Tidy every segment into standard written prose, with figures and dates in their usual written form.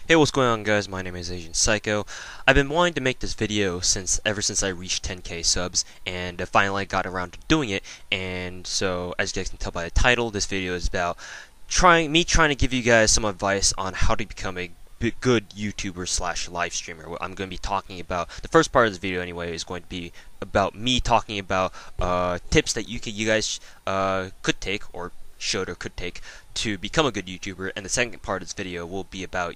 Hey, what's going on, guys? My name is Asian Psycho. I've been wanting to make this video ever since I reached 10k subs, and I finally got around to doing it. And so, as you guys can tell by the title, this video is about trying to give you guys some advice on how to become a good YouTuber slash live streamer. What I'm going to be talking about, the first part of this video anyway, is going to be about me talking about tips that you guys could take, or should or could take, to become a good YouTuber, and the second part of this video will be about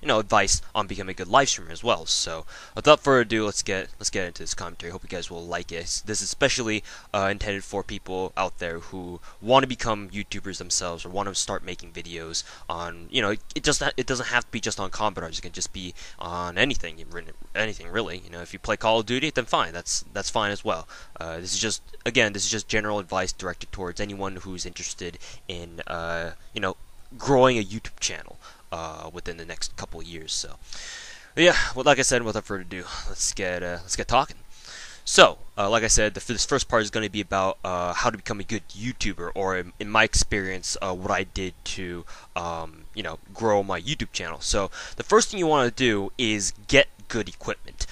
advice on becoming a good live streamer as well. So without further ado, let's get into this commentary. Hope you guys will like it. This is especially intended for people out there who want to become YouTubers themselves, or want to start making videos on, it doesn't have to be just on combat arts. It can just be on anything really. If you play Call of Duty, then fine, that's fine as well. This is just general advice directed towards anyone who's interested in growing a YouTube channel within the next couple of years. So yeah, well, like I said, without further ado, let's get talking. So, like I said, this first part is going to be about how to become a good YouTuber, or in my experience, what I did to, grow my YouTube channel. So, the first thing you want to do is get good equipment.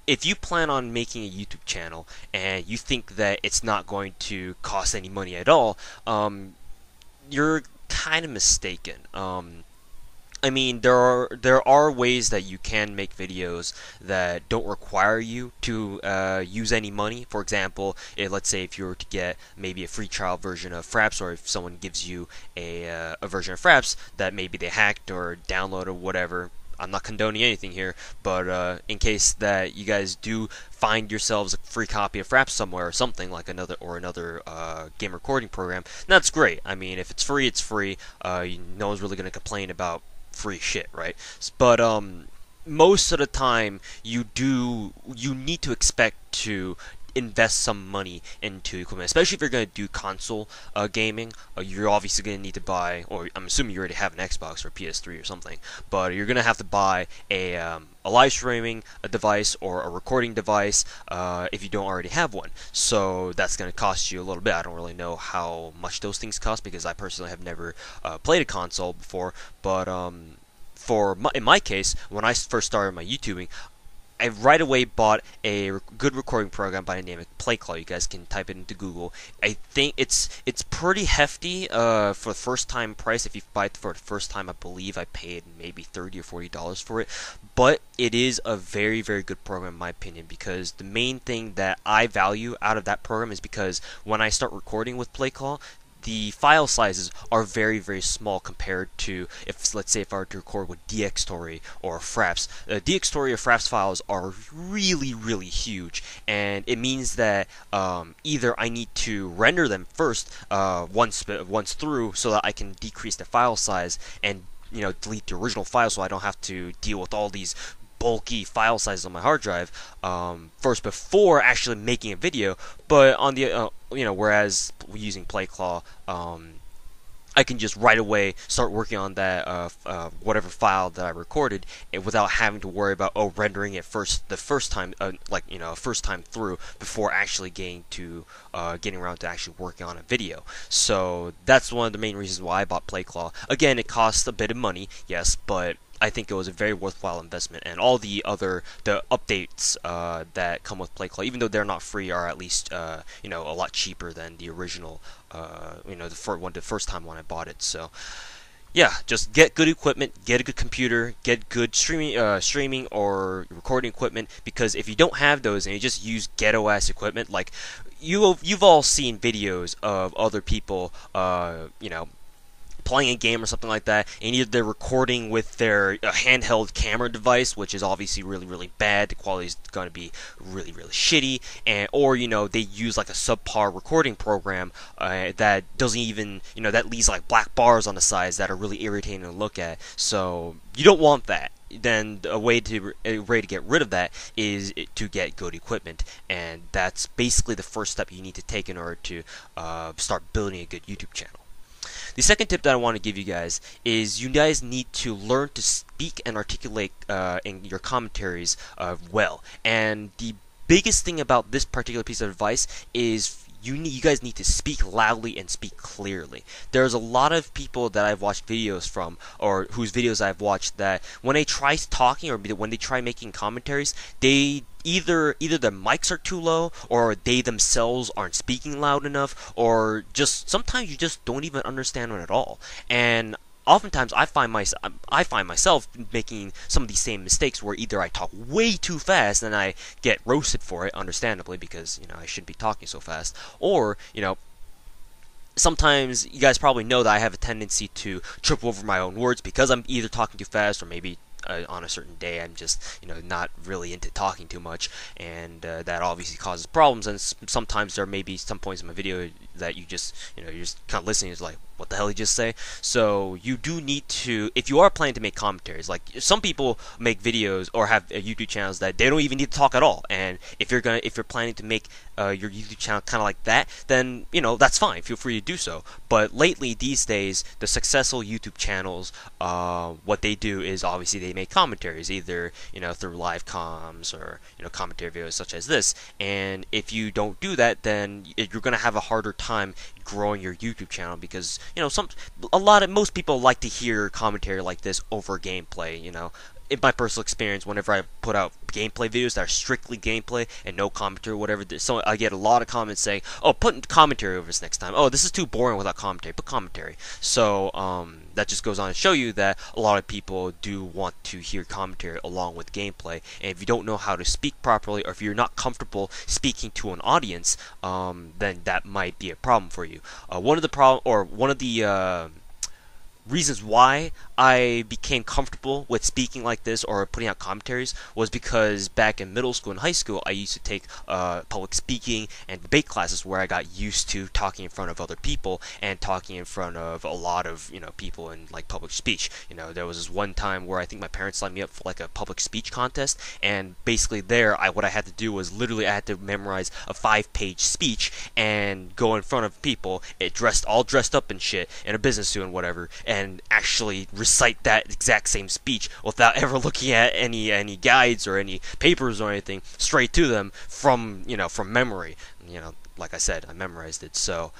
If you plan on making a YouTube channel and you think that it's not going to cost any money at all, you're kind of mistaken. I mean, there are ways that you can make videos that don't require you to use any money. For example, let's say if you were to get maybe a free trial version of Fraps, or if someone gives you a version of Fraps that maybe they hacked or downloaded or whatever. I'm not condoning anything here, but in case that you guys do find yourselves a free copy of Fraps somewhere, or something like another game recording program, that's great. I mean, if it's free, it's free. No one's really gonna complain about free shit, right? But most of the time, you need to expect to invest some money into equipment, especially if you're going to do console gaming. You're obviously going to need to buy, or I'm assuming you already have an Xbox or PS3 or something, but you're going to have to buy a live streaming device or a recording device if you don't already have one. So that's going to cost you a little bit. I don't really know how much those things cost, because I personally have never played a console before, but in my case, when I first started my YouTubing, I right away bought a good recording program by the name of PlayClaw. You guys can type it into Google. I think it's pretty hefty for the first time price. If you buy it for the first time, I believe I paid maybe $30 or $40 for it. But it is a very, very good program in my opinion, because the main thing that I value out of that program is because when I start recording with PlayClaw, the file sizes are very, very small compared to, let's say if I were to record with DxTory or Fraps. DxTory or Fraps files are really, really huge, and it means that either I need to render them first once through, so that I can decrease the file size and delete the original file, so I don't have to deal with all these bulky file sizes on my hard drive first before actually making a video. But on the whereas using PlayClaw, I can just right away start working on that whatever file that I recorded, without having to worry about rendering it the first time first time through, before actually getting around to actually working on a video. So that's one of the main reasons why I bought PlayClaw. Again, it costs a bit of money, yes, but I think it was a very worthwhile investment, and all the updates that come with PlayClaw, even though they're not free, are at least a lot cheaper than the original the first time when I bought it. So yeah, just get good equipment, get a good computer, get good streaming or recording equipment, because if you don't have those and you just use ghetto ass equipment, like you've all seen videos of other people playing a game or something like that, and either they're recording with their handheld camera device, which is obviously really, really bad. The quality is going to be really, really shitty, or they use like a subpar recording program that doesn't even that leaves like black bars on the sides that are really irritating to look at. So you don't want that. Then a way to get rid of that is to get good equipment, and that's basically the first step you need to take in order to start building a good YouTube channel. The second tip that I want to give you guys is you guys need to learn to speak and articulate in your commentaries well. And the biggest thing about this particular piece of advice is you guys need to speak loudly and speak clearly. There's a lot of people that I've watched videos from, or whose videos I've watched, that when they try talking or when they try making commentaries, they either their mics are too low, or they themselves aren't speaking loud enough, or just sometimes you just don't even understand it at all. And oftentimes I find myself making some of these same mistakes, where either I talk way too fast and I get roasted for it, understandably, because I shouldn't be talking so fast, or sometimes you guys probably know that I have a tendency to trip over my own words because I'm either talking too fast, or maybe on a certain day I'm just not really into talking too much, and that obviously causes problems. And sometimes there may be some points in my video that you're just kind of listening, is like, what the hell did he just say? So you do need to, if you are planning to make commentaries, like some people make videos or have YouTube channels that they don't even need to talk at all. And if you're planning to make your YouTube channel kind of like that, then that's fine. Feel free to do so. But lately, these days, the successful YouTube channels, what they do is obviously they make commentaries, either through live comms or commentary videos such as this. And if you don't do that, then you're gonna have a harder time growing your YouTube channel, because most people like to hear commentary like this over gameplay. In my personal experience, whenever I put out gameplay videos that are strictly gameplay and no commentary or whatever, so I get a lot of comments saying, "Oh, put commentary over this next time. Oh, this is too boring without commentary. Put commentary." So that just goes on to show you that a lot of people do want to hear commentary along with gameplay. And if you don't know how to speak properly, or if you're not comfortable speaking to an audience, then that might be a problem for you. One of the reasons why I became comfortable with speaking like this or putting out commentaries was because back in middle school and high school, I used to take public speaking and debate classes, where I got used to talking in front of other people and talking in front of a lot of people in like public speech. There was this one time where I think my parents signed me up for like a public speech contest, and basically what I had to do was literally I had to memorize a 5-page speech and go in front of people, all dressed up and shit, in a business suit and whatever, and actually recite that exact same speech without ever looking at any guides or any papers or anything, straight to them from memory. Like I said, I memorized it. So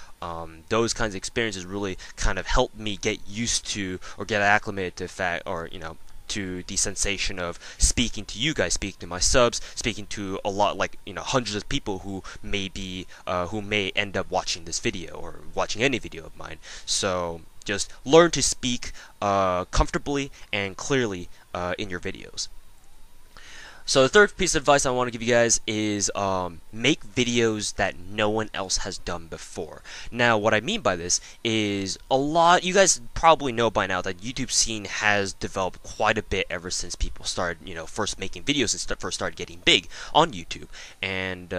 those kinds of experiences really kind of helped me get used to, or get acclimated to to the sensation of speaking to you guys, speaking to my subs, speaking to a lot, like hundreds of people who may end up watching this video or watching any video of mine. So just learn to speak comfortably and clearly in your videos. So the third piece of advice I want to give you guys is make videos that no one else has done before. Now, what I mean by this is you guys probably know by now that YouTube scene has developed quite a bit ever since people started, first making videos and first started getting big on YouTube. And,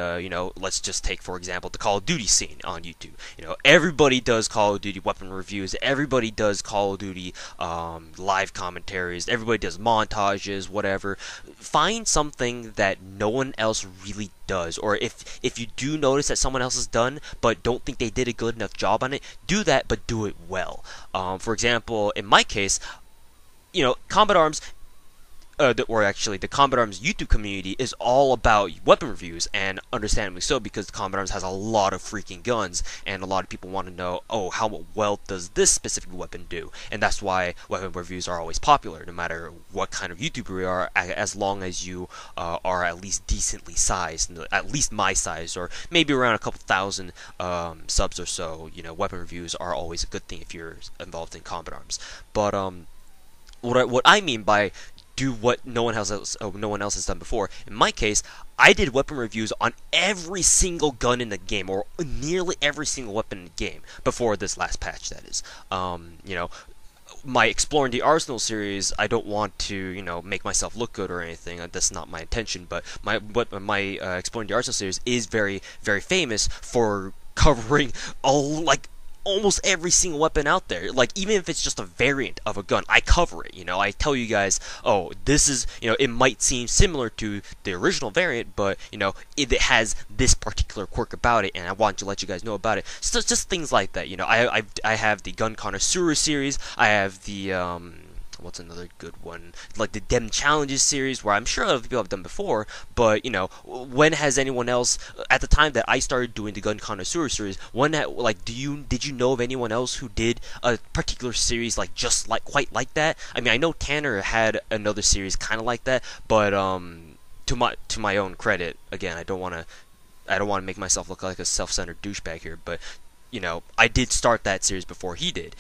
let's just take, for example, the Call of Duty scene on YouTube. Everybody does Call of Duty weapon reviews, everybody does Call of Duty live commentaries, everybody does montages, whatever. Find something that no one else really does, or if you do notice that someone else has done but don't think they did a good enough job on it, do that, but do it well. For example, in my case, Combat Arms, the Combat Arms YouTube community is all about weapon reviews, and understandably so, because Combat Arms has a lot of freaking guns, and a lot of people want to know, oh, how well does this specific weapon do? And that's why weapon reviews are always popular, no matter what kind of YouTuber you are, as long as you are at least decently sized, at least my size, or maybe around a couple thousand subs or so. Weapon reviews are always a good thing if you're involved in Combat Arms. But what I mean by do what no one else has done before. In my case, I did weapon reviews on every single gun in the game, or nearly every single weapon in the game, before this last patch, that is. My Exploring the Arsenal series, I don't want to, make myself look good or anything. That's not my intention. But my Exploring the Arsenal series is very, very famous for covering almost every single weapon out there. Like, even if it's just a variant of a gun, I cover it. I tell you guys, oh, this is, it might seem similar to the original variant, but it has this particular quirk about it, and I want to let you guys know about it. So just things like that. I have the Gun Connoisseur series. I have the What's another good one? Like the Dem Challenges series, where I'm sure other people have done before, but you know, when has anyone else, at the time that I started doing the Gun Connoisseur series, like, did you know of anyone else who did a particular series like just like quite like that? I mean, I know Tanner had another series kind of like that, but to my own credit, again, I don't want to make myself look like a self-centered douchebag here, but you know, I did start that series before he did.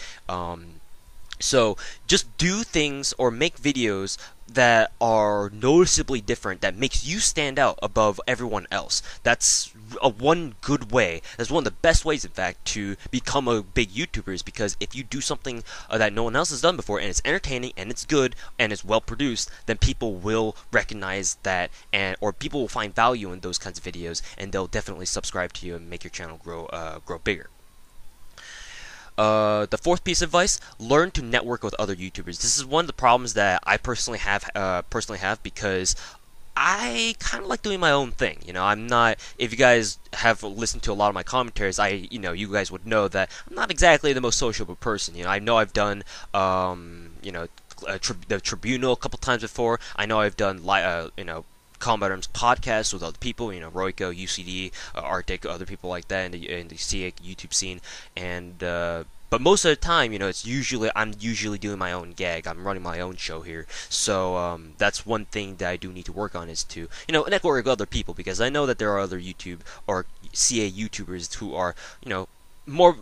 So just do things or make videos that are noticeably different, that makes you stand out above everyone else. That's one good way. That's one of the best ways, in fact, to become a big YouTuber, is because if you do something that no one else has done before, and it's entertaining, and it's good, and it's well produced, then people will recognize that, or people will find value in those kinds of videos, and they'll definitely subscribe to you and make your channel grow bigger. The fourth piece of advice: learn to network with other YouTubers. This is one of the problems that I personally have because I kind of like doing my own thing. You know, I'm not. If you guys have listened to a lot of my commentaries, you guys would know that I'm not exactly the most sociable person. You know I've done, the Tribunal a couple times before. I know I've done, Combat Arms podcasts with other people, Royco, UCD, Arctic, other people like that in the CA YouTube scene, and but most of the time, I'm usually doing my own gag. I'm running my own show here, so that's one thing that I do need to work on, is to network with other people, because I know that there are other YouTube or CA YouTubers who are more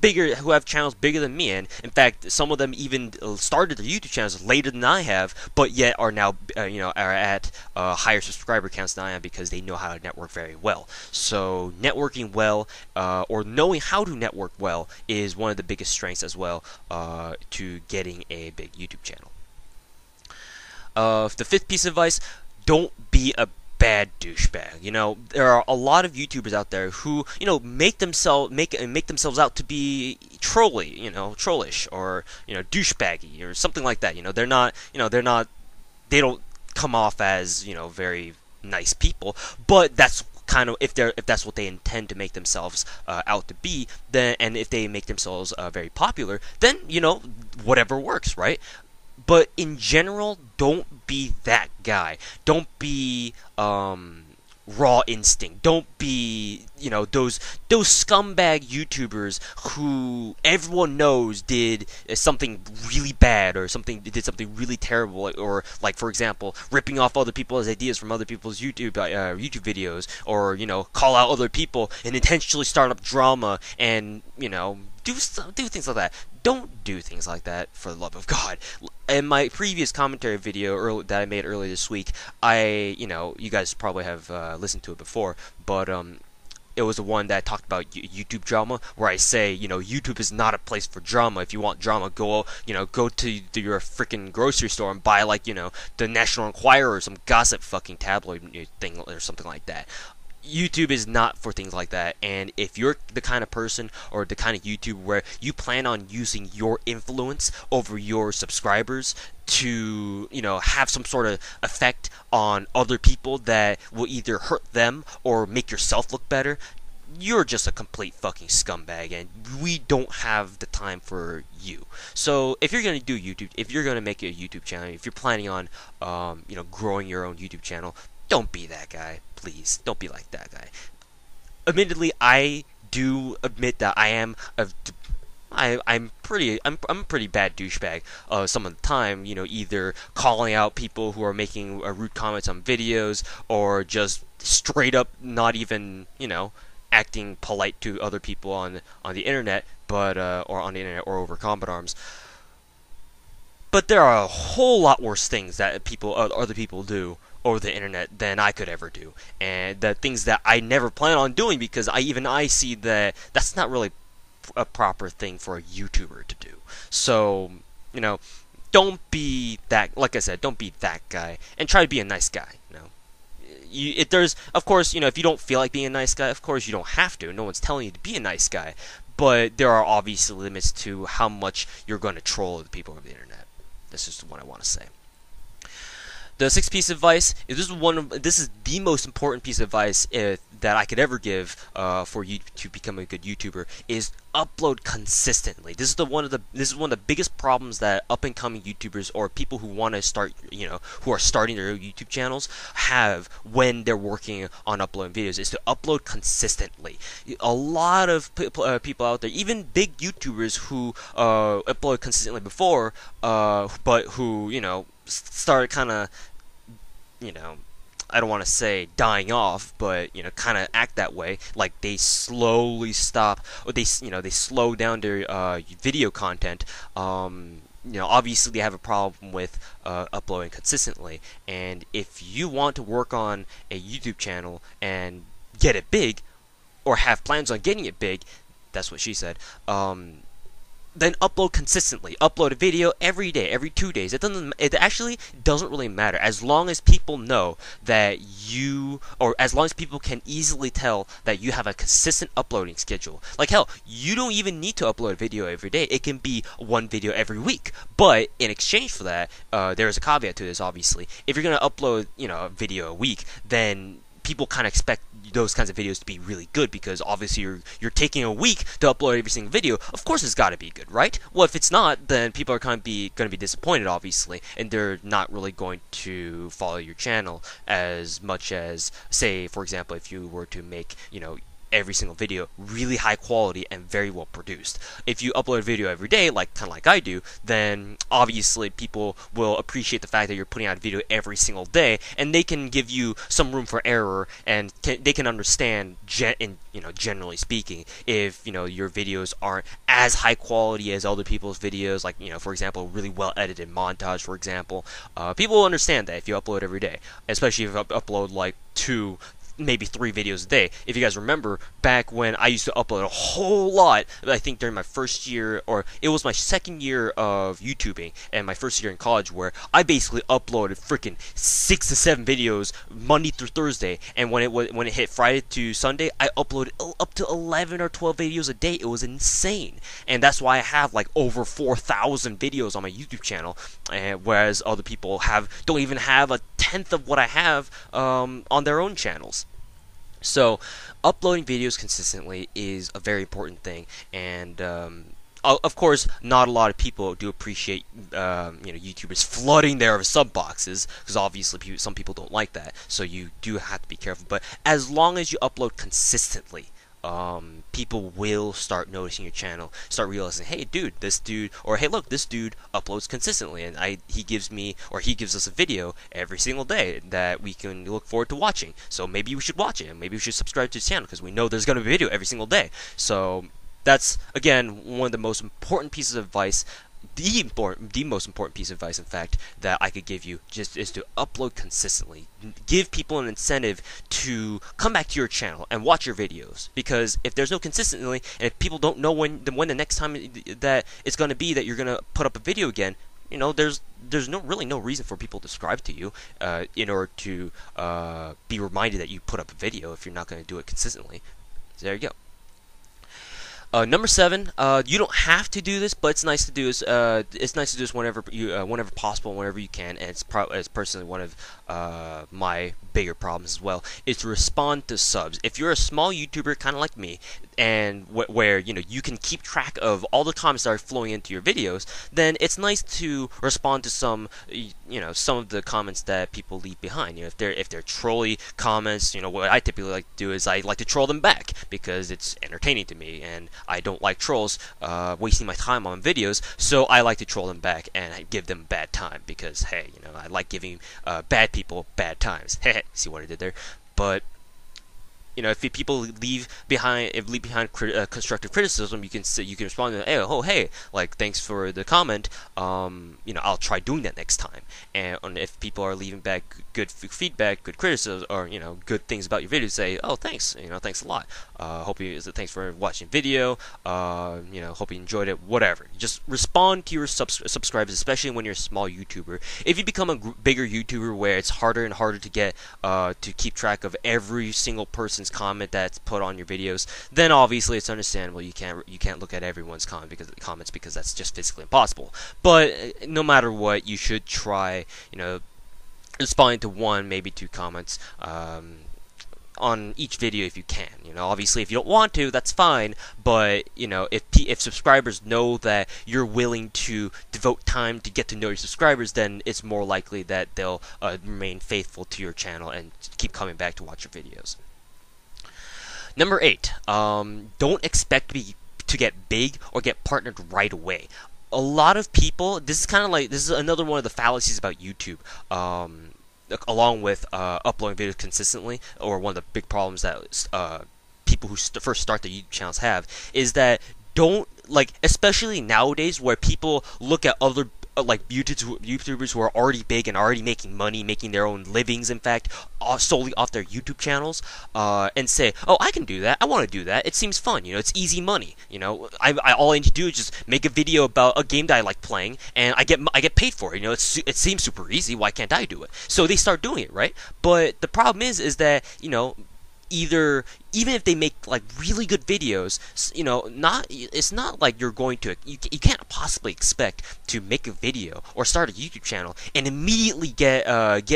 bigger, who have channels bigger than me, and in fact some of them even started their YouTube channels later than I have, but yet are now are at higher subscriber counts than I am, because they know how to network very well. So networking well, or knowing how to network well, is one of the biggest strengths as well to getting a big YouTube channel. The fifth piece of advice: don't be a bad douchebag. There are a lot of YouTubers out there who, make themselves out to be trollish, or douchebaggy, or something like that. They don't come off as very nice people, but that's kind of, if that's what they intend to make themselves out to be, then, and if they make themselves very popular, then whatever works, right? But in general, don't be that guy. Don't be Raw Instinct. Don't be those scumbag YouTubers who everyone knows did something really bad, or did something really terrible, or, like, for example, ripping off other people's ideas from other people's YouTube videos, or call out other people and intentionally start up drama, and do things like that. Don't do things like that, for the love of God. In my previous commentary video that I made earlier this week, you guys probably have listened to it before, but it was the one that talked about YouTube drama, where I say, YouTube is not a place for drama. If you want drama, go to your freaking grocery store and buy, like, the National Enquirer or some gossip fucking tabloid thing or something like that. YouTube is not for things like that, and if you're the kind of person or the kind of YouTube where you plan on using your influence over your subscribers to, have some sort of effect on other people that will either hurt them or make yourself look better, you're just a complete fucking scumbag, and we don't have the time for you. So if you're going to do YouTube, if you're going to make a YouTube channel, if you're planning on, growing your own YouTube channel, don't be that guy. Please, don't be like that guy. Admittedly, I do admit that I'm a pretty bad douchebag some of the time, either calling out people who are making rude comments on videos, or just straight up not even, acting polite to other people on the internet, but or on the internet or over Combat Arms. But there are a whole lot worse things that other people do over the internet than I could ever do, and the things that I never plan on doing, because I see that that's not really a proper thing for a YouTuber to do. So don't be that. Like I said, don't be that guy, and try to be a nice guy. There's, of course, if you don't feel like being a nice guy, of course you don't have to. No one's telling you to be a nice guy, but there are obviously limits to how much you're going to troll the people over the internet. This is what I want to say. The sixth piece of advice is this is the most important piece of advice that I could ever give for you to become a good YouTuber, is upload consistently. This is one of the biggest problems that up and coming YouTubers or people who want to start, who are starting their YouTube channels have when they're working on uploading videos, is to upload consistently. A lot of people out there, even big YouTubers who upload consistently before, but who started kind of, you know, I don't want to say dying off, but kind of act that way. Like they slowly stop, or they slow down their video content. Obviously they have a problem with uploading consistently. And if you want to work on a YouTube channel and get it big, or have plans on getting it big, that's what she said. Then upload consistently. Upload a video every day, every 2 days. It actually doesn't really matter, as long as people know that or as long as people can easily tell that you have a consistent uploading schedule. Like hell, you don't even need to upload a video every day. It can be one video every week. But in exchange for that, there is a caveat to this. Obviously, if you're gonna upload, a video a week, then people kind of expect those kinds of videos to be really good, because obviously you're taking a week to upload every single video. Of course it's got to be good, right? Well, if it's not, then people are going to be disappointed, obviously, and they're not really going to follow your channel as much as, say, for example, if you were to make, every single video really high quality and very well produced. If you upload a video every day, kind of like I do, then obviously people will appreciate the fact that you're putting out a video every single day, and they can give you some room for error, and they can understand, generally speaking, if your videos aren't as high quality as other people's videos, like for example, really well edited montage, for example. People will understand that if you upload every day, especially if you upload like 2, maybe 3 videos a day. If you guys remember, back when I used to upload a whole lot, I think during my first year, or it was my second year of YouTubing, and my first year in college, where I basically uploaded freaking 6 to 7 videos Monday through Thursday, and when it hit Friday to Sunday, I uploaded up to 11 or 12 videos a day. It was insane, and that's why I have like over 4,000 videos on my YouTube channel, whereas other people don't even have a tenth of what I have on their own channels. So, uploading videos consistently is a very important thing, and of course, not a lot of people do appreciate YouTubers flooding their sub boxes, because obviously some people don't like that. So you do have to be careful. But as long as you upload consistently, people will start noticing your channel, start realizing, hey dude, or hey look, this dude uploads consistently, and he gives us a video every single day that we can look forward to watching. So maybe we should watch it, and maybe we should subscribe to his channel, because we know there's going to be a video every single day. So that's, again, one of the most important pieces of advice. The most important piece of advice, in fact, that I could give you is to upload consistently. Give people an incentive to come back to your channel and watch your videos, because if there's no consistency, and if people don't know when the next time that it's going to be that you're going to put up a video again, there's really no reason for people to subscribe to you in order to be reminded that you put up a video if you're not going to do it consistently. So there you go. Number 7, you don't have to do this, but it's nice to do this. It's nice to do this whenever possible, whenever you can. And it's personally one of my bigger problems as well, is to respond to subs. If you're a small YouTuber, kind of like me, and where you can keep track of all the comments that are flowing into your videos, then it's nice to respond to some of the comments that people leave behind. If they're trolly comments, what I typically like to do is I like to troll them back, because it's entertaining to me, and I don't like trolls wasting my time on videos, so I like to troll them back and give them bad time, because hey, I like giving bad people bad times. See what I did there? But if people leave behind constructive criticism, you can respond to, hey, like, thanks for the comment. I'll try doing that next time. And if people are leaving back good feedback, good criticism, or good things about your video, say, oh, thanks, thanks a lot. Thanks for watching video. Hope you enjoyed it. Whatever. Just respond to your subscribers, especially when you're a small YouTuber. If you become a bigger YouTuber, where it's harder and harder to get to keep track of every single person's comment that's put on your videos, then obviously it's understandable you can't look at everyone's comments, because that's just physically impossible. But no matter what, you should try responding to 1, maybe 2 comments on each video if you can. You know, obviously if you don't want to, that's fine. But you know, if subscribers know that you're willing to devote time to get to know your subscribers, then it's more likely that they'll remain faithful to your channel and keep coming back to watch your videos. Number 8, don't expect to get big or get partnered right away. A lot of people, this is another one of the fallacies about YouTube, along with uploading videos consistently, or one of the big problems that people who first start their YouTube channels have, is that especially nowadays where people look at other like YouTubers who are already big and already making money, making their own livings, in fact, solely off their YouTube channels, and say, "Oh, I can do that. I want to do that. It seems fun. You know, it's easy money. You know, all I need to do is just make a video about a game that I like playing, and I get paid for it. You know, it seems super easy. Why can't I do it?" So they start doing it, right? But the problem is that, you know, even if they make like really good videos, you know, it's not like you're going to you can't possibly expect to make a video or start a YouTube channel and immediately get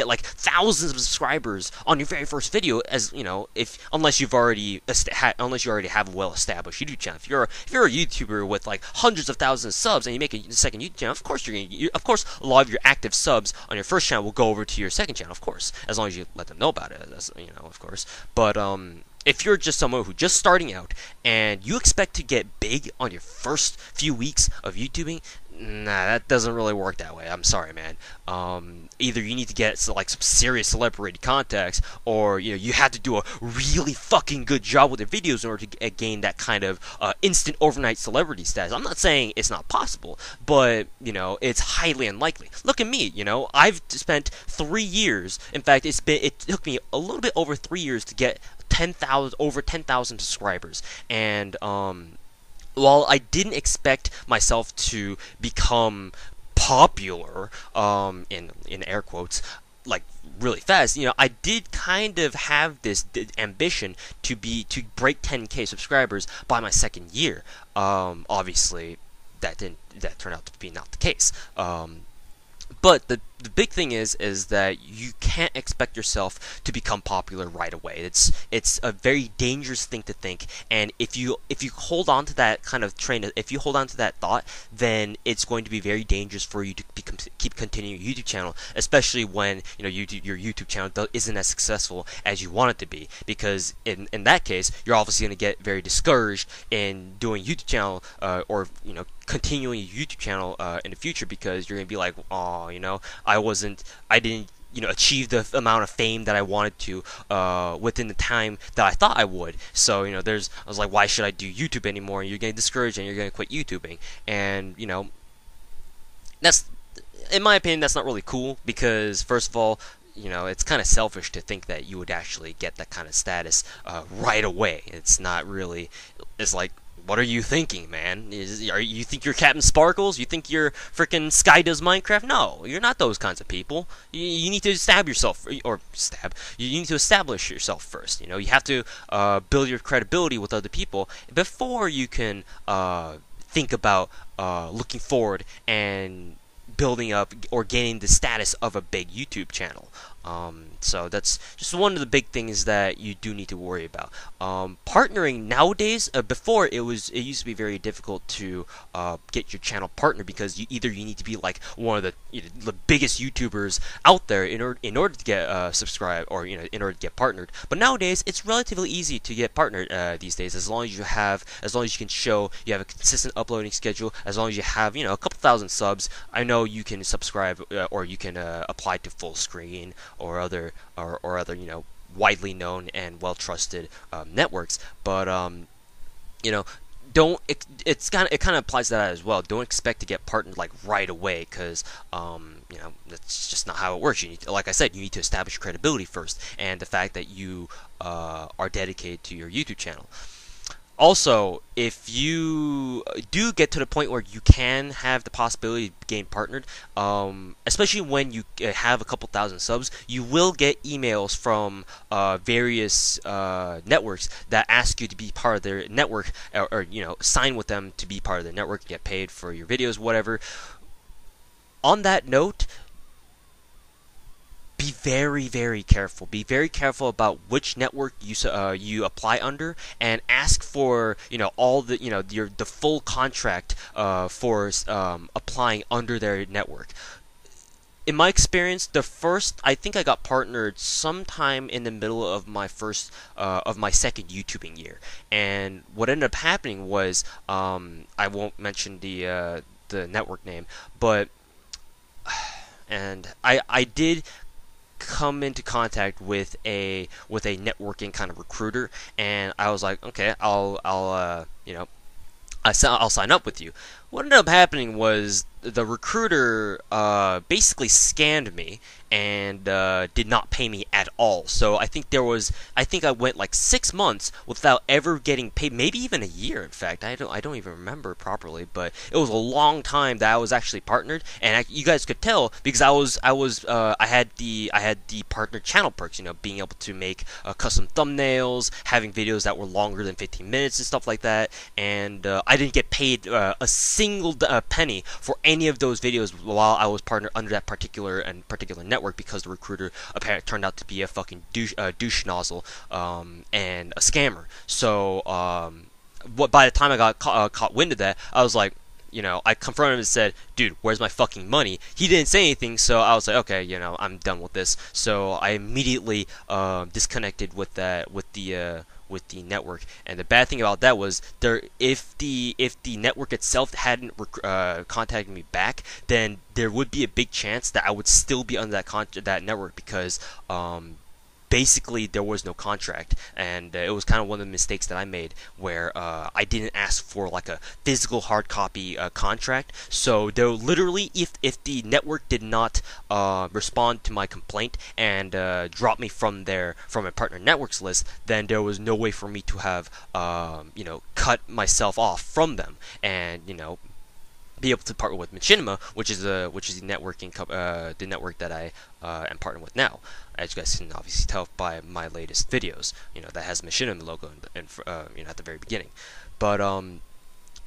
like thousands of subscribers on your very first video, as you know, unless you already have a well established YouTube channel. If you're a YouTuber with like hundreds of thousands of subs and you make a second YouTube channel, of course of course a lot of your active subs on your first channel will go over to your second channel, of course, as long as you let them know about it. That's, you know, of course. But if you're just someone who's just starting out and you expect to get big on your first few weeks of YouTubing, nah, that doesn't really work that way. I'm sorry, man. Either you need to get some serious celebrity contacts, or you know, you have to do a really fucking good job with your videos in order to gain that kind of instant overnight celebrity status. I'm not saying it's not possible, but you know, it's highly unlikely. Look at me. You know, I've spent 3 years. In fact, it took me a little bit over 3 years to get over 10,000 subscribers, and while I didn't expect myself to become popular, in air quotes, like really fast, you know, I did kind of have this ambition to break 10K subscribers by my second year. Obviously, that turned out to be not the case. But the big thing is that you can't expect yourself to become popular right away. It's a very dangerous thing to think, and if you hold on to that kind of train, if you hold on to that thought, then it's going to be very dangerous for you to keep continuing your YouTube channel, especially when, you know, your YouTube channel isn't as successful as you want it to be. Because in that case, you're obviously going to get very discouraged in doing YouTube channel, or you know, continuing your YouTube channel in the future, because you're going to be like, oh, you know, I didn't, you know, achieve the amount of fame that I wanted to within the time that I thought I would. So, you know, I was like, why should I do YouTube anymore? And you're getting discouraged and you're going to quit YouTubing. And, you know, that's, in my opinion, that's not really cool, because first of all, you know, it's kind of selfish to think that you would actually get that kind of status right away. It's not really, it's like, what are you thinking, man? You think you're Captain Sparkles? You think you're freaking Sky Does Minecraft? No, you're not those kinds of people. You need to You need to establish yourself first. You know, you have to build your credibility with other people before you can think about looking forward and building up or gaining the status of a big YouTube channel. So that's just one of the big things that you do need to worry about. Partnering nowadays, before it used to be very difficult to get your channel partnered, because you need to be like one of the biggest YouTubers out there in order to get subscribed, or in order to get partnered. But nowadays it's relatively easy to get partnered these days, as long as you can show you have a consistent uploading schedule, as long as you have, you know, a couple thousand subs. I know you can subscribe or you can apply to full screen or other you know, widely known and well trusted networks. But you know, it kind of applies to that as well. Don't expect to get partnered like right away, because you know, that's just not how it works. You need to, like I said, you need to establish credibility first, and the fact that you are dedicated to your YouTube channel. Also, if you do get to the point where you can have the possibility to gain partnered, especially when you have a couple thousand subs, you will get emails from various networks that ask you to be part of their network, or you know, sign with them to be part of their network, get paid for your videos, whatever. On that note, be very, very careful. Be very careful about which network you apply under, and ask for all the the full contract for applying under their network. In my experience, I think I got partnered sometime in the middle of my second YouTubing year, and what ended up happening was, I won't mention the network name, but and I did come into contact with a networking kind of recruiter, and I was like, okay, I'll sign up with you. What ended up happening was the recruiter basically scammed me and did not pay me at all. So I think I went like 6 months without ever getting paid, maybe even a year. In fact, I don't even remember properly, but it was a long time that I was actually partnered, and you guys could tell because I had the partner channel perks, being able to make custom thumbnails, having videos that were longer than 15 minutes and stuff like that, and I didn't get paid a single penny for any of those videos while I was partnered under that particular network, because the recruiter apparently turned out to be a fucking douche nozzle and a scammer. So by the time I got caught wind of that, I was like, I confronted him and said, dude, where's my fucking money? He didn't say anything, so I was like, okay, I'm done with this. So I immediately disconnected with the network. And the bad thing about that was, if the network itself hadn't contacted me back, then there would be a big chance that I would still be under that network, because basically there was no contract, and it was kind of one of the mistakes that I made, where I didn't ask for like a physical hard copy contract. So there literally, if the network did not respond to my complaint and drop me from a partner networks list, then there was no way for me to have cut myself off from them, and be able to partner with Machinima, which is the network that I am partnered with now. As you guys can obviously tell by my latest videos, that has Machinima logo at the very beginning. But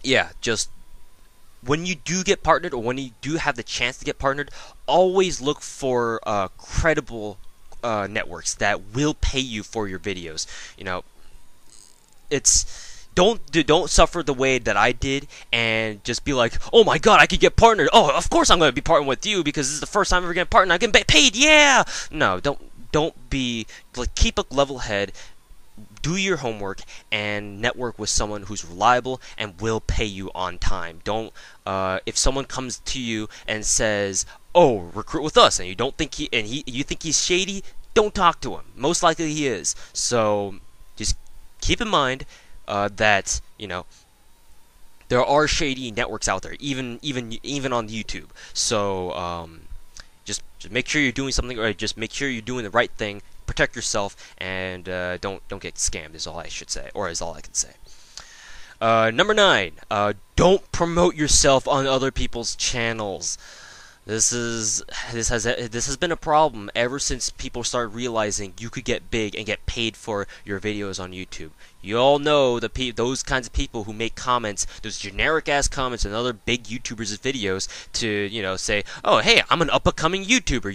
yeah, just when you do get partnered, or when you do have the chance to get partnered, always look for credible networks that will pay you for your videos. Don't suffer the way that I did and just be like, oh my god, I could get partnered. Oh, of course I'm going to be partnered with you because this is the first time I'm ever getting partnered. I can get paid, yeah! No, don't be, keep a level head, do your homework, and network with someone who's reliable and will pay you on time. Don't, if someone comes to you and says, oh, recruit with us, and you think he's shady, don't talk to him. Most likely he is. So, just keep in mind that there are shady networks out there, even on YouTube. So just make sure you're doing something, or just make sure you're doing the right thing. Protect yourself, and don't get scammed. Is all I should say, or is all I can say. Number 9. Don't promote yourself on other people's channels. This has been a problem ever since people started realizing you could get big and get paid for your videos on YouTube. You all know those kinds of people who make comments, those generic ass comments on other big YouTubers' videos to say, oh hey, I'm an up and coming YouTuber.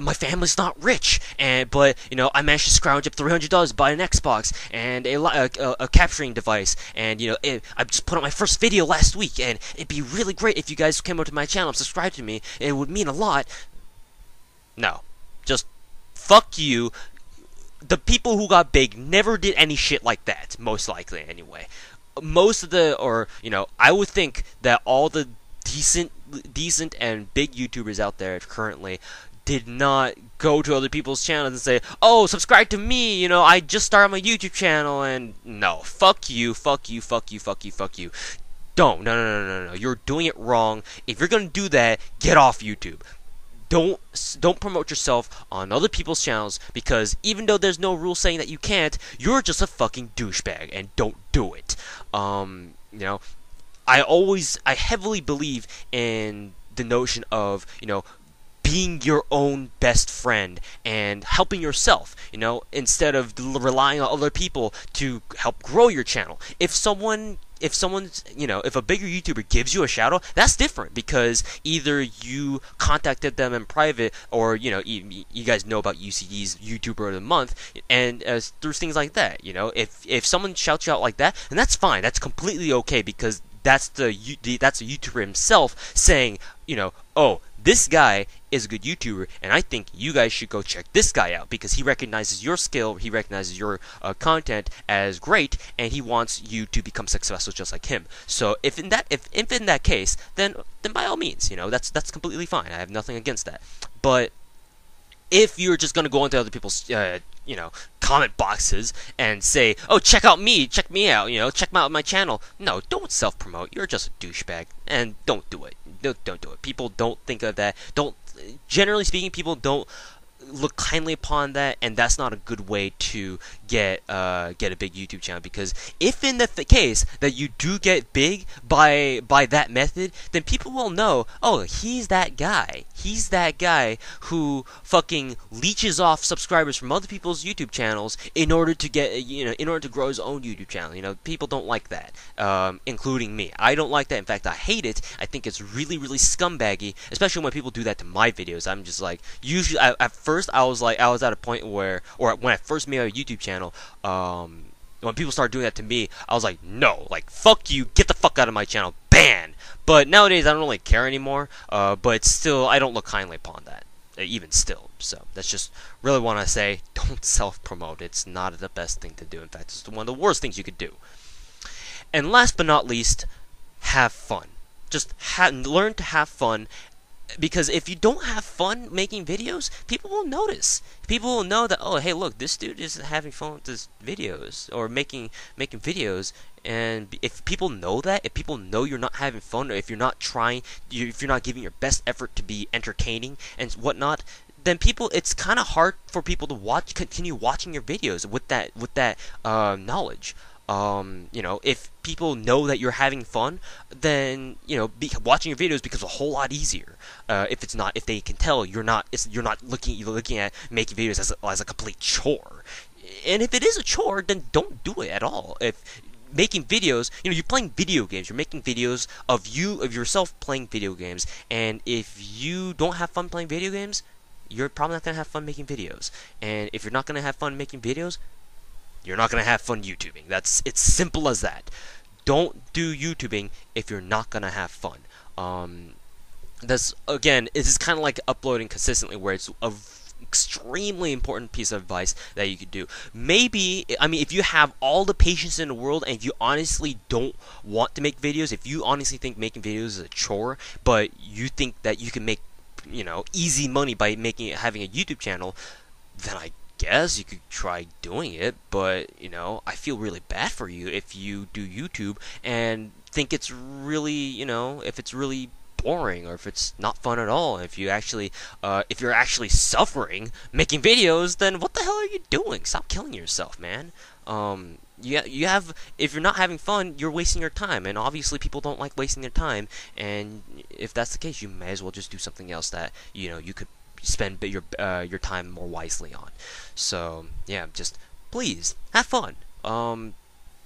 My family's not rich, but I managed to scrounge up $300 to buy an Xbox and a capturing device, and I just put out my first video last week, and it'd be really great if you guys came over to my channel and subscribed to me. It would mean a lot. No, just fuck you. The people who got big never did any shit like that, most likely anyway. Most of I would think that all the decent and big YouTubers out there currently did not go to other people's channels and say, oh, subscribe to me, I just started my YouTube channel, and no, fuck you. Don't. No. You're doing it wrong. If you're gonna do that, get off YouTube. Don't promote yourself on other people's channels, because even though there's no rule saying that you can't, you're just a fucking douchebag, and don't do it. I heavily believe in the notion of, being your own best friend and helping yourself, instead of relying on other people to help grow your channel. If someone if someone's, if a bigger YouTuber gives you a shout out, that's different, because either you contacted them in private, or you guys know about UCD's YouTuber of the month, and through things like that. If someone shouts you out like that, then that's fine. That's completely okay, because that's the YouTuber himself saying, oh, this guy is a good YouTuber, and I think you guys should go check this guy out, because he recognizes your skill, he recognizes your content as great, and he wants you to become successful just like him. So if in that case, then by all means, that's completely fine. I have nothing against that. But if you're just gonna go into other people's comment boxes and say, oh, check me out, check out my channel. No, don't self-promote. You're just a douchebag, and don't do it. Don't do it. People don't think of that. Generally speaking, people don't look kindly upon that, and that's not a good way to get a big YouTube channel. Because if in the case that you do get big by that method, then people will know, oh, he's that guy. He's that guy who fucking leeches off subscribers from other people's YouTube channels in order to get, in order to grow his own YouTube channel. People don't like that, including me. I don't like that. In fact, I hate it. I think it's really, really scumbaggy, especially when people do that to my videos. I'm just like, usually at first I was at a point where, or when I first made a YouTube channel, when people started doing that to me, I was like, no, like, fuck you, get the fuck out of my channel, ban. But nowadays I don't really care anymore, but still, I don't look kindly upon that, even still. So that's just really want to say, don't self-promote. It's not the best thing to do. In fact, it's one of the worst things you could do. And last but not least, have fun. Just learn to have fun. Because if you don't have fun making videos, people will notice. People will know that, oh, hey, look, this dude is having fun with his videos, or making videos. And if people know that, if people know you're not having fun, or if you're not trying, if you're not giving your best effort to be entertaining and whatnot, then it's kind of hard for people to continue watching your videos with that knowledge. If people know that you're having fun, then watching your videos becomes a whole lot easier. If they can tell you're not looking at making videos as a complete chore. And if it is a chore, then don't do it at all. If making videos, you're playing video games. You're making videos of yourself playing video games, and if you don't have fun playing video games, you're probably not gonna have fun making videos. And if you're not gonna have fun making videos, you're not going to have fun YouTubing. It's simple as that. Don't do YouTubing if you're not going to have fun. This is kind of like uploading consistently, where it's a extremely important piece of advice that you could do. Maybe, if you have all the patience in the world, and if you honestly don't want to make videos, if you honestly think making videos is a chore, but you think that you can make, easy money by having a YouTube channel, then I guess you could try doing it. But I feel really bad for you if you do YouTube and think it's really, if it's really boring, or if it's not fun at all. If you're actually suffering making videos, then what the hell are you doing? Stop killing yourself, man. If you're not having fun, you're wasting your time, and obviously people don't like wasting their time. And if that's the case, you may as well just do something else that you could spend your time more wisely on. So yeah, just please have fun.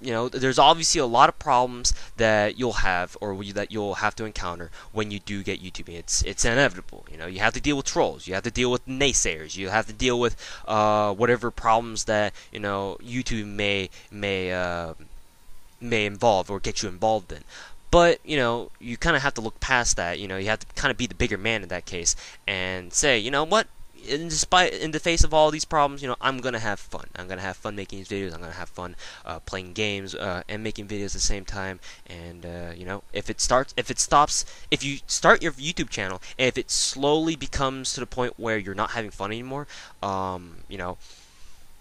There's obviously a lot of problems that you'll have, or that you'll have to encounter when you do get YouTubing. It's inevitable. You have to deal with trolls. You have to deal with naysayers. You have to deal with whatever problems that YouTube may involve or get you involved in. But, you kind of have to look past that. You have to kind of be the bigger man in that case and say, you know what? In the face of all these problems, I'm going to have fun. I'm going to have fun making these videos. I'm going to have fun playing games and making videos at the same time. And, if you start your YouTube channel, and if it slowly becomes to the point where you're not having fun anymore,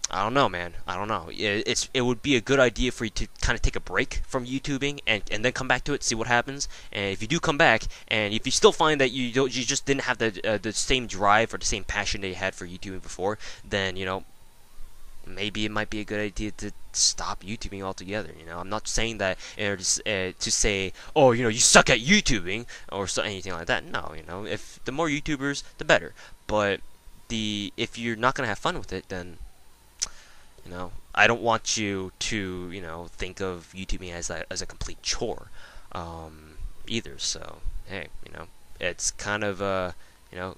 I don't know, man. I don't know. It would be a good idea for you to kind of take a break from YouTubing and then come back to it, see what happens. And if you do come back, and if you still find that you just didn't have the same drive or the same passion that you had for YouTubing before, then maybe it might be a good idea to stop YouTubing altogether. I'm not saying that to say, oh, you suck at YouTubing or anything like that. No, if the more YouTubers, the better. But if you're not gonna have fun with it, then You know, I don't want you to, you know, think of YouTubing as a complete chore, either. So hey, you know, it's kind of you know,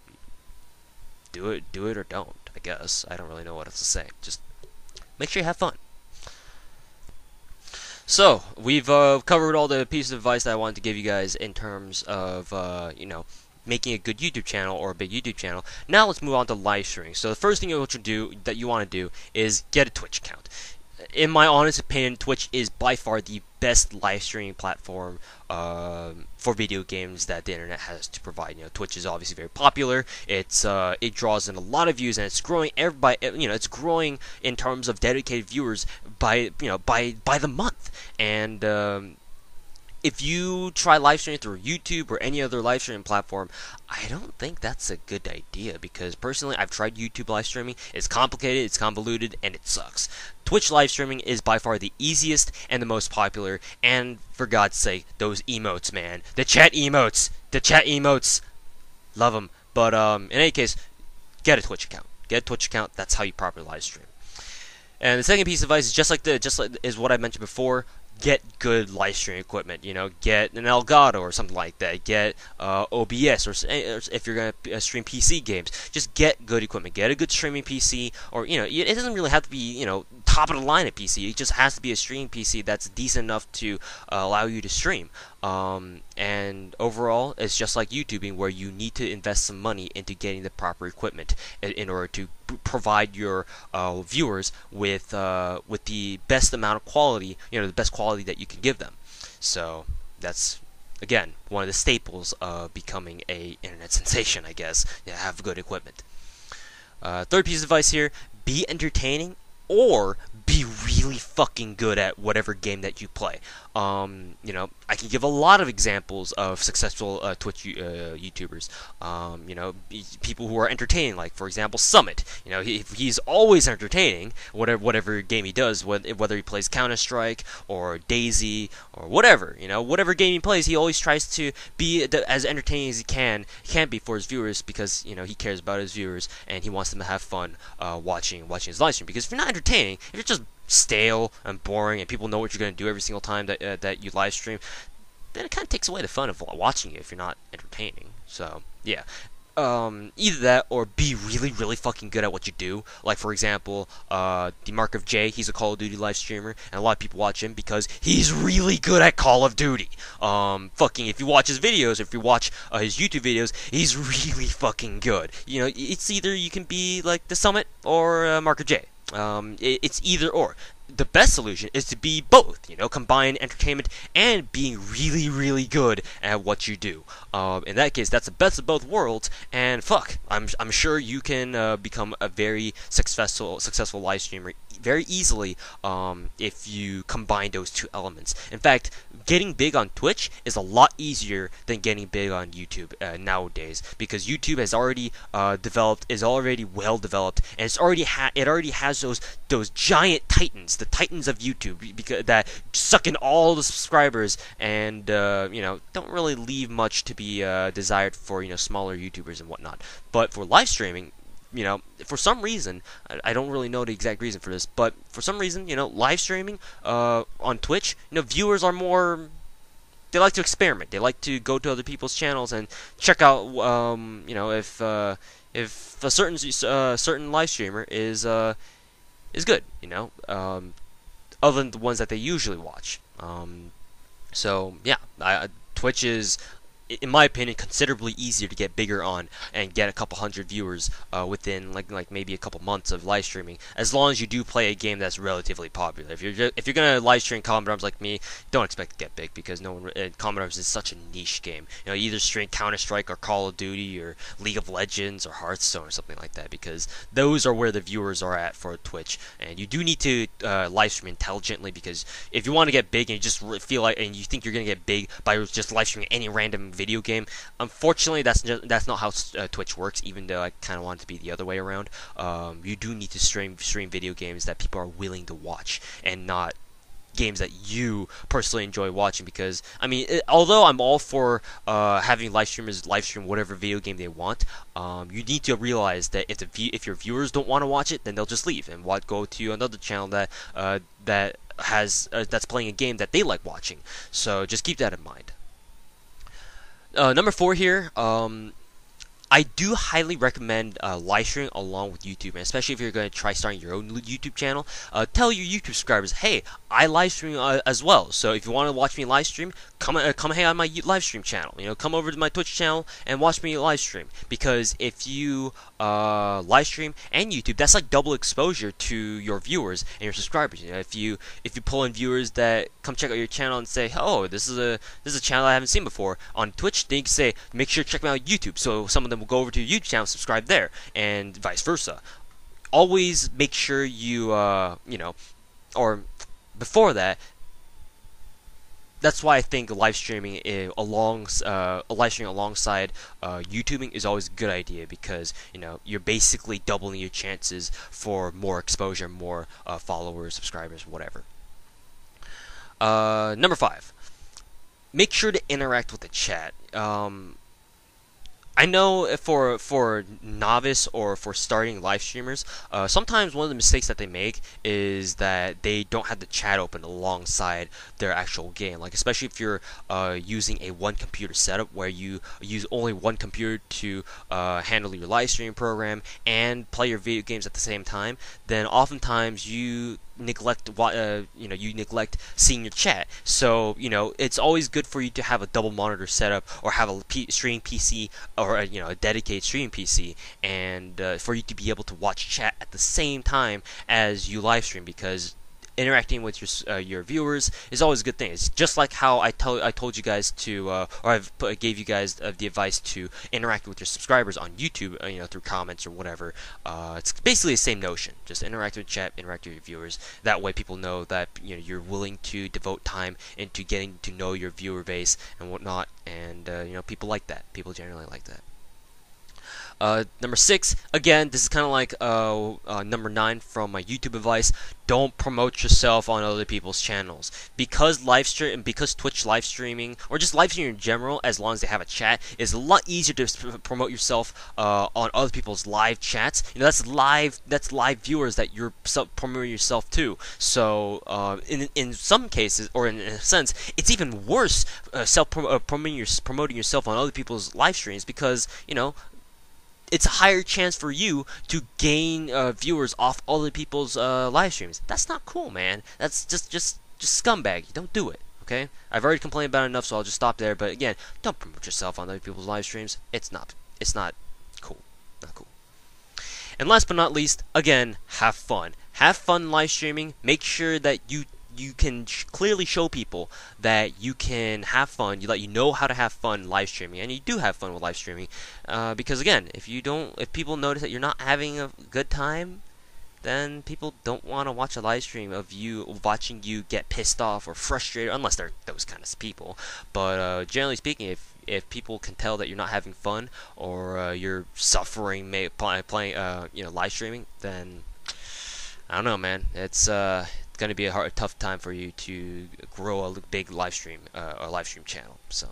do it or don't. I guess I don't really know what else to say. Just make sure you have fun. So we've covered all the pieces of advice that I wanted to give you guys in terms of you know, making a good YouTube channel or a big YouTube channel. Now let's move on to live streaming. So the first thing you want to do is get a Twitch account. In my honest opinion, Twitch is by far the best live streaming platform for video games that the internet has to provide. You know, Twitch is obviously very popular. It draws in a lot of views, and it's growing. It's growing in terms of dedicated viewers by the month. And if you try live streaming through YouTube or any other live streaming platform, I don't think that's a good idea, because personally I've tried YouTube live streaming. It's complicated, it's convoluted, and it sucks. Twitch live streaming is by far the easiest and the most popular, and for God's sake, those emotes, man. The chat emotes, love them. But in any case, get a Twitch account. Get a Twitch account, that's how you properly live stream. And the second piece of advice is just like what I mentioned before. Get good live streaming equipment. You know, get an Elgato or something like that. Get OBS, or if you're gonna stream PC games, just get good equipment. Get a good streaming PC, or you know, it doesn't really have to be, you know, top of the line at PC. It just has to be a streaming PC that's decent enough to allow you to stream. And overall, it's just like YouTubing, where you need to invest some money into getting the proper equipment in order to provide your viewers with the best amount of quality, you know, the best quality that you can give them. So that's, again, one of the staples of becoming a internet sensation, I guess. Yeah, have good equipment. Third piece of advice here: be entertaining, or be really fucking good at whatever game that you play. You know, I can give a lot of examples of successful Twitch YouTubers. You know, people who are entertaining, like for example Summit. You know, he's always entertaining, whatever game he does, whether he plays Counter-Strike or Daisy or whatever. You know, whatever game he plays, he always tries to be as entertaining as he can be for his viewers, because you know, he cares about his viewers and he wants them to have fun watching his live stream. Because if you're not entertaining, if you're just stale and boring, and people know what you're going to do every single time that you live stream, then it kind of takes away the fun of watching you if you're not entertaining. So yeah, either that or be really, really fucking good at what you do. Like for example, the Mark of J, he's a Call of Duty live streamer, and a lot of people watch him because he's really good at Call of Duty. Fucking, if you watch his videos, if you watch his YouTube videos, he's really fucking good. You know, it's either you can be like the Summit or Mark of J. It's either or. The best solution is to be both, you know, combine entertainment and being really, really good at what you do. In that case, that's the best of both worlds, and fuck, I'm sure you can become a very successful live streamer very easily if you combine those two elements. In fact, getting big on Twitch is a lot easier than getting big on YouTube nowadays, because YouTube has already is already well developed, and it already has those giant titans, the titans of YouTube, because that suck in all the subscribers and you know, don't really leave much to be desired for, you know, smaller YouTubers and whatnot. But for live streaming, you know, for some reason, I don't really know the exact reason for this, but for some reason, you know, live streaming on Twitch, you know, viewers are more, they like to experiment. They like to go to other people's channels and check out, you know, if a certain live streamer is good, you know, other than the ones that they usually watch. So yeah, Twitch is, in my opinion, considerably easier to get bigger on and get a couple hundred viewers within like maybe a couple months of live streaming, as long as you do play a game that's relatively popular. If you're gonna live stream Combat Arms like me, don't expect to get big, because no one, Combat Arms is such a niche game. You know, either stream Counter-Strike or Call of Duty or League of Legends or Hearthstone or something like that, because those are where the viewers are at for Twitch. And you do need to live stream intelligently, because if you want to get big and you just feel like, and you think you're gonna get big by just live streaming any random video game, unfortunately that's not how Twitch works, even though I kind of want it to be the other way around. You do need to stream video games that people are willing to watch, and not games that you personally enjoy watching. Because I mean, although I'm all for having live streamers live stream whatever video game they want, you need to realize that if your viewers don't want to watch it, then they'll just leave and go to another channel that has that's playing a game that they like watching. So just keep that in mind. Number 4 here. I do highly recommend live streaming along with YouTube, and especially if you're going to try starting your own YouTube channel. Tell your YouTube subscribers, hey, I live stream as well. So if you want to watch me live stream, come hang out on my live stream channel. Come over to my Twitch channel and watch me live stream. Because if you live stream and YouTube, that's like double exposure to your viewers and your subscribers. If you pull in viewers that come check out your channel and say, oh, this is a channel I haven't seen before on Twitch, then you can say, make sure to check me out on YouTube. So some of them will go over to your YouTube channel, subscribe there, and vice versa. Always make sure you, or before that. That's why I think live streaming alongside YouTubing is always a good idea, because you're basically doubling your chances for more exposure, more followers, subscribers, whatever. Number 5. Make sure to interact with the chat. I know for novice or for starting live streamers, sometimes one of the mistakes that they make is that they don't have the chat open alongside their actual game. Like, especially if you're using a one computer setup where you use only one computer to handle your live streaming program and play your video games at the same time, then oftentimes you neglect seeing your chat. So it's always good for you to have a double monitor setup, or have a streaming PC, or a dedicated streaming PC, and for you to be able to watch chat at the same time as you live stream, because interacting with your viewers is always a good thing. It's just like how I told you guys to, or I gave you guys the advice to interact with your subscribers on YouTube, through comments or whatever. It's basically the same notion. Just interact with chat, interact with your viewers. That way, people know that you're willing to devote time into getting to know your viewer base and whatnot. And people like that. People generally like that. Number 6, again, this is kind of like number 9 from my YouTube advice. Don't promote yourself on other people's channels, because Twitch live streaming, or just live streaming in general, as long as they have a chat, is a lot easier to promote yourself on other people's live chats. That's live viewers that you're promoting yourself to. So in some cases, or in a sense, it's even worse promoting yourself on other people's live streams, because it's a higher chance for you to gain viewers off other people's live streams. That's not cool, man. That's just scumbag. Don't do it, okay? I've already complained about it enough, so I'll just stop there. But again, don't promote yourself on other people's live streams. It's not cool. Not cool. And last but not least, again, have fun. Have fun live streaming. Make sure that you can clearly show people that you can have fun, that you know how to have fun live streaming, and you do have fun with live streaming. Because again, if people notice that you're not having a good time, then people don't want to watch a live stream of you watching you get pissed off or frustrated, unless they're those kind of people. But generally speaking, if people can tell that you're not having fun, or you're suffering playing live streaming, then I don't know, man. It's going to be a tough time for you to grow a big live stream channel. So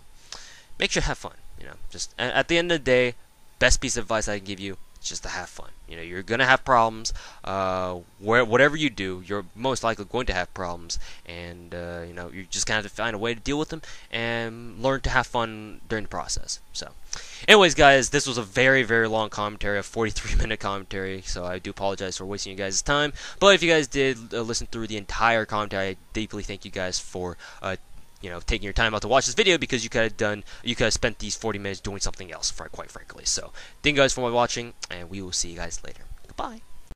make sure to have fun. Just at the end of the day, best piece of advice I can give you is just to have fun. You're gonna have problems. Whatever you do, you're most likely going to have problems, and you're just gonna have to find a way to deal with them and learn to have fun during the process. So, anyways, guys, this was a very, very long commentary, a 43-minute commentary. So I do apologize for wasting you guys' time. But if you guys did listen through the entire commentary, I deeply thank you guys for taking your time out to watch this video, because you could have spent these 40 minutes doing something else, quite frankly. So, thank you guys for watching, and we will see you guys later. Goodbye.